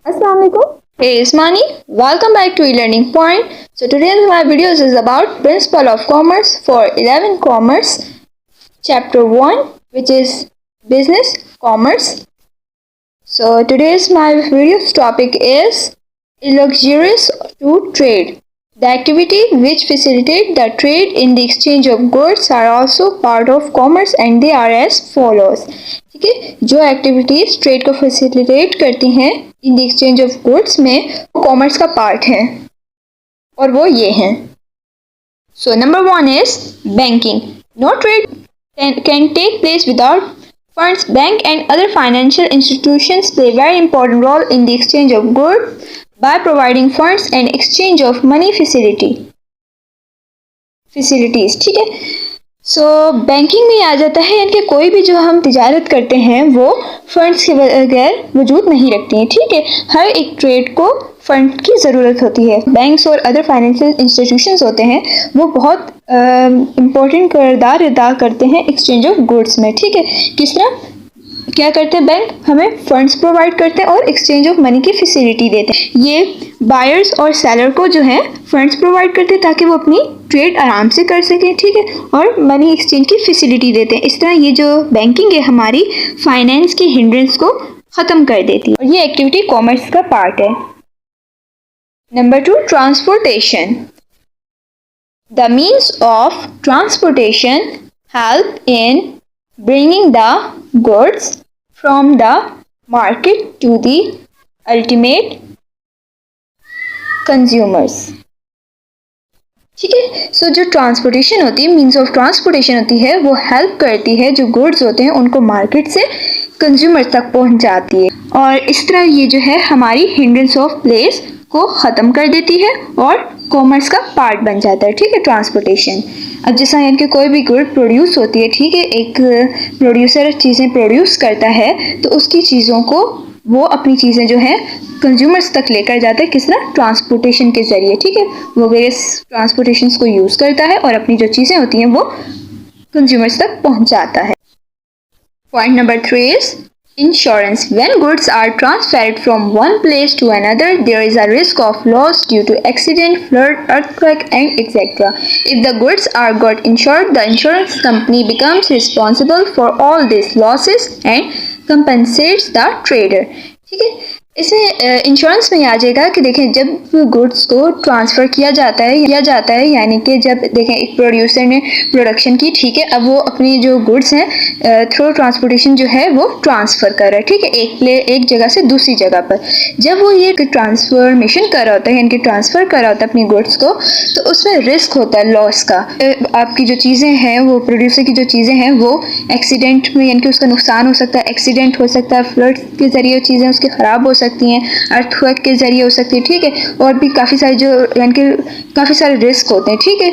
Assalamu alaikum. Hey Ismani, welcome back to e-learning point. So today's my videos is about principle of commerce for 11 commerce chapter 1, which is business commerce. So today's my video's topic is illustrious to trade. The activity which facilitate the trade in the exchange of goods are also part of commerce and they are as follows. ठीक है, जो activities trade को facilitate करती हैं in the exchange of goods में वो commerce का part है और वो ये हैं. So number 1 is banking. No trade can take place without funds. Bank and other financial institutions play a very important role in the exchange of goods by providing funds and exchange of money facilities. ठीक है, सो banking में आ जाता है, यानी कि कोई भी जो हम तिजारत करते हैं वो फंड्स के बगैर वजूद नहीं रखती है. ठीक है, हर एक ट्रेड को फंड की ज़रूरत होती है. बैंक्स और अदर फाइनेंशियल इंस्टीट्यूशंस होते हैं वो बहुत इम्पोर्टेंट किरदार अदा करते हैं एक्सचेंज ऑफ गुड्स में. ठीक है, किस तरह क्या करते हैं, बैंक हमें फंड्स प्रोवाइड करते हैं और एक्सचेंज ऑफ मनी की फैसिलिटी देते हैं. ये बायर्स और सेलर को जो है फंड्स प्रोवाइड करते हैं ताकि वो अपनी ट्रेड आराम से कर सकें. ठीक है, और मनी एक्सचेंज की फैसिलिटी देते हैं. इस तरह ये जो बैंकिंग है हमारी फाइनेंस की हिंड्रेंस को ख़त्म कर देती है और ये एक्टिविटी कॉमर्स का पार्ट है. Number 2, transportation. The means of transportation help in bringing the goods from the market to the ultimate consumers. ठीक है, सो जो ट्रांसपोर्टेशन होती है, मीन्स ऑफ ट्रांसपोर्टेशन होती है, वो हेल्प करती है जो गुड्स होते हैं उनको मार्केट से कंज्यूमर तक पहुंचाती है और इस तरह ये जो है हमारी हिंड्रेंस ऑफ प्लेस को ख़त्म कर देती है और कॉमर्स का पार्ट बन जाता है. ठीक है, ट्रांसपोर्टेशन. अब जैसा यानी कि कोई भी गुड प्रोड्यूस होती है, ठीक है, एक प्रोड्यूसर चीज़ें प्रोड्यूस करता है तो उसकी चीज़ों को वो अपनी चीज़ें जो है कंज्यूमर्स तक लेकर जाता है. किस तरह, ट्रांसपोर्टेशन के ज़रिए. ठीक है, वो वेरियस ट्रांसपोर्टेशंस को यूज़ करता है और अपनी जो चीज़ें होती हैं वो कंज्यूमर्स तक पहुंचाता है. Point number 3 is insurance. When goods are transferred from one place to another, there is a risk of loss due to accident, flood, earthquake, and etc. If the goods are got insured, the insurance company becomes responsible for all these losses and compensates the trader. ठीक है, इसमें insurance में आ जाएगा कि देखें जब goods को transfer किया जाता है यानी कि जब देखें एक प्रोड्यूसर ने प्रोडक्शन की, ठीक है, अब वो अपनी जो गुड्स हैं थ्रू ट्रांसपोर्टेशन जो है वो ट्रांसफ़र कर रहा है. ठीक है, एक जगह से दूसरी जगह पर जब वो ये ट्रांसफॉर्मेशन कर रहा होता है यानी कि ट्रांसफ़र कर रहा होता है अपनी गुड्स को, तो उसमें रिस्क होता है लॉस का. आपकी जो चीज़ें हैं वो प्रोड्यूसर की जो चीज़ें हैं वो एक्सीडेंट में यानी कि उसका नुकसान हो सकता है, एक्सीडेंट हो सकता है, फ्लड के ज़रिए चीज़ें उसकी ख़राब हो सकती हैं, अर्थक्वेक के ज़रिए हो सकती है. ठीक है, और भी काफ़ी सारे जो यानी कि काफ़ी सारे रिस्क होते हैं. ठीक है,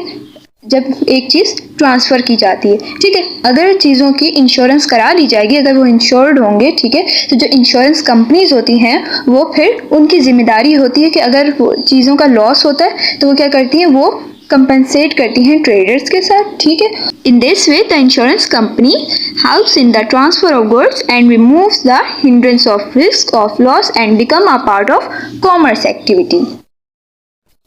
जब एक चीज़ ट्रांसफ़र की जाती है. ठीक है, अगर चीज़ों की इंश्योरेंस करा ली जाएगी, अगर वो इंश्योर्ड होंगे, ठीक है, तो जो इंश्योरेंस कंपनीज होती हैं वो फिर उनकी जिम्मेदारी होती है कि अगर वो चीज़ों का लॉस होता है तो वो क्या करती हैं, वो कंपनसेट करती हैं ट्रेडर्स के साथ. ठीक है, in this way the insurance company helps in the transfer of goods and removes the hindrance of risk of loss and become a part of commerce activity.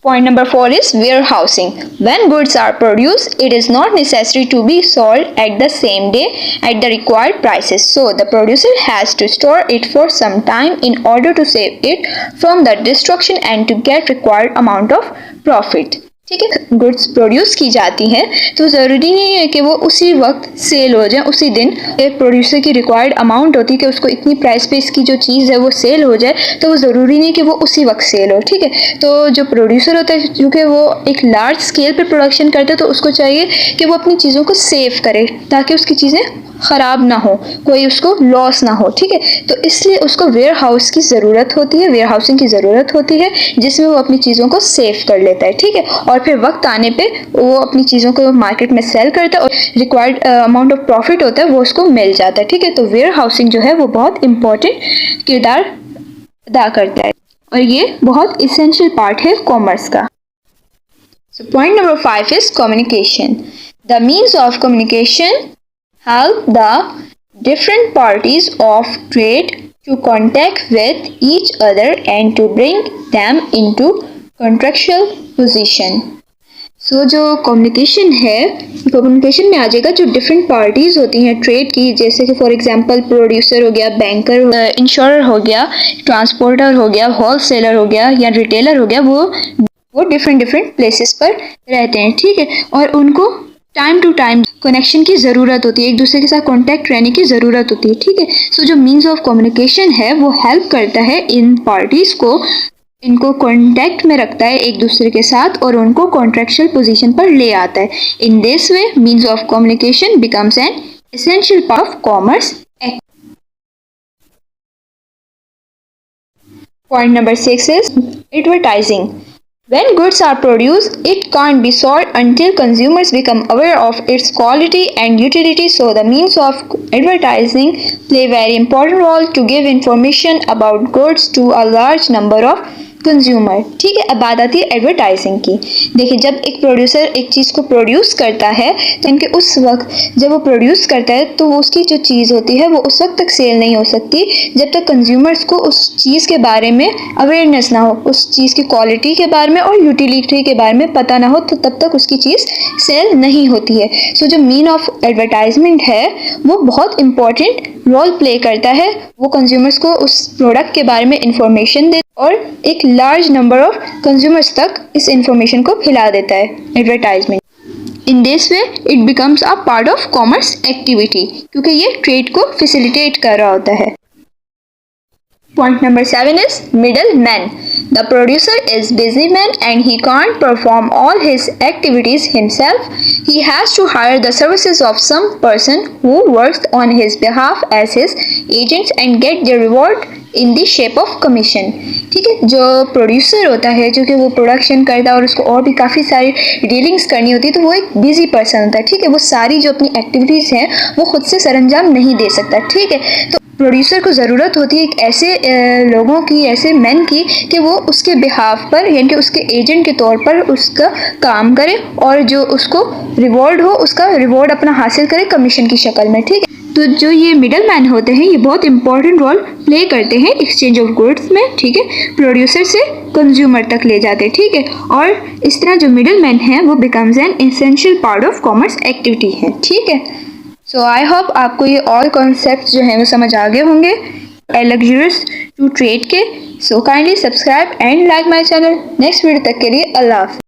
Point number 4 is warehousing. When goods are produced, it is not necessary to be sold at the same day at the required prices. So the producer has to store it for some time in order to save it from the destruction and to get required amount of profit. ठीक है, goods produce की जाती हैं तो ज़रूरी नहीं है कि वो उसी वक्त सेल हो जाए, उसी दिन. एक प्रोड्यूसर की रिक्वायर्ड अमाउंट होती है कि उसको इतनी प्राइस पे इसकी जो चीज़ है वो सेल हो जाए, तो वो ज़रूरी नहीं कि वो उसी वक्त सेल हो. ठीक है, तो जो प्रोड्यूसर होता है क्योंकि वो एक लार्ज स्केल पे प्रोडक्शन करता है तो उसको चाहिए कि वो अपनी चीज़ों को सेव करे ताकि उसकी चीज़ें ख़राब ना हो, कोई उसको लॉस ना हो. ठीक है, तो इसलिए उसको वेयर हाउस की ज़रूरत होती है, वेयर हाउसिंग की ज़रूरत होती है जिसमें वो अपनी चीज़ों को सेव कर लेता है. ठीक है, और फिर वक्त आने पे वो अपनी चीज़ों को मार्केट में सेल करता है और रिक्वायर्ड अमाउंट ऑफ प्रॉफिट होता है वो उसको मिल जाता है. ठीक है, तो वेयर हाउसिंग जो है वो बहुत इम्पोर्टेंट किरदार अदा करता है और ये बहुत इसेंशियल पार्ट है कॉमर्स का. So point number 5 is communication. The means of communication help the different parties of trade to contact with each other and to bring them into contractual position. सो जो कम्युनिकेशन है, communication में आ जाएगा जो different parties होती हैं trade की, जैसे कि फॉर एग्जांपल प्रोड्यूसर हो गया, बैंकर, इंश्योरर हो गया, ट्रांसपोर्टर हो गया, होलसेलर हो गया या रिटेलर हो गया, वो डिफरेंट प्लेसेस पर रहते हैं, ठीक है। और उनको टाइम टू टाइम कनेक्शन की ज़रूरत होती है, एक दूसरे के साथ कांटेक्ट रहने की ज़रूरत होती है, ठीक है। सो जो मीन्स ऑफ कम्युनिकेशन है वो हेल्प करता है इन पार्टीज़ को, इनको कांटेक्ट में रखता है एक दूसरे के साथ और उनको कॉन्ट्रेक्चुअल पोजीशन पर ले आता है। In this way means of communication becomes an essential part of commerce act. Point number 6 is advertising. When goods are produced, it can't be sold until consumers become aware of its quality and utility. So the means of advertising play a very important role to give information about goods to a large number of consumer, ठीक है। अब बात आती है advertising की। देखिए, जब एक प्रोड्यूसर एक चीज़ को प्रोड्यूस करता है तो इनके उस वक्त जब वो प्रोड्यूस करता है तो उसकी जो चीज़ होती है वो उस वक्त तक सेल नहीं हो सकती जब तक कंज्यूमर्स को उस चीज़ के बारे में अवेयरनेस ना हो, उस चीज़ की क्वालिटी के बारे में और यूटिलिटी के बारे में पता ना हो, तो तब तक उसकी चीज़ सेल नहीं होती है। सो जो मीन ऑफ एडवर्टाइजमेंट है वो बहुत इंपॉर्टेंट रोल प्ले करता है। वो कंज्यूमर्स को उस प्रोडक्ट के बारे में इंफॉर्मेशन दे और एक लार्ज नंबर ऑफ कंज्यूमर्स तक इस इंफॉर्मेशन को फैला देता है advertisement. In this way it becomes a part of commerce activity, क्योंकि ये ट्रेड को फैसिलिटेट कर रहा होता है। Point number 7 is middleman. The producer is busy man and he can't perform all his activities himself. He has to hire the services of some person who works on his behalf as his agents and get the reward in the shape of commission. ठीक है, जो producer होता है जो कि वो production करता है और उसको और भी काफ़ी सारी डीलिंग्स करनी होती है, तो वो एक बिजी पर्सन होता है, ठीक है। वो सारी जो अपनी एक्टिविटीज़ हैं वो खुद से सरंजाम नहीं दे सकता, ठीक है। तो प्रोड्यूसर को ज़रूरत होती है एक ऐसे लोगों की, ऐसे मैन की कि वो उसके बिहाफ पर यानी कि उसके एजेंट के तौर पर उसका काम करे और जो उसको रिवॉर्ड हो उसका रिवॉर्ड अपना हासिल करे कमीशन की शक्ल में, ठीक है। तो जो ये मिडल मैन होते हैं ये बहुत इंपॉर्टेंट रोल प्ले करते हैं एक्सचेंज ऑफ गुड्स में, ठीक है। प्रोड्यूसर से कंज्यूमर तक ले जाते हैं, ठीक है। और इस तरह जो मिडल मैन है वो becomes an essential part of commerce activity है, ठीक है। सो आई होप आपको ये ऑल कॉन्सेप्ट जो हैं वो समझ आ गए होंगे लग्जरियस टू ट्रेड के। So kindly subscribe and like my channel. Next video तक के लिए अल्लाह हाफ़िज़।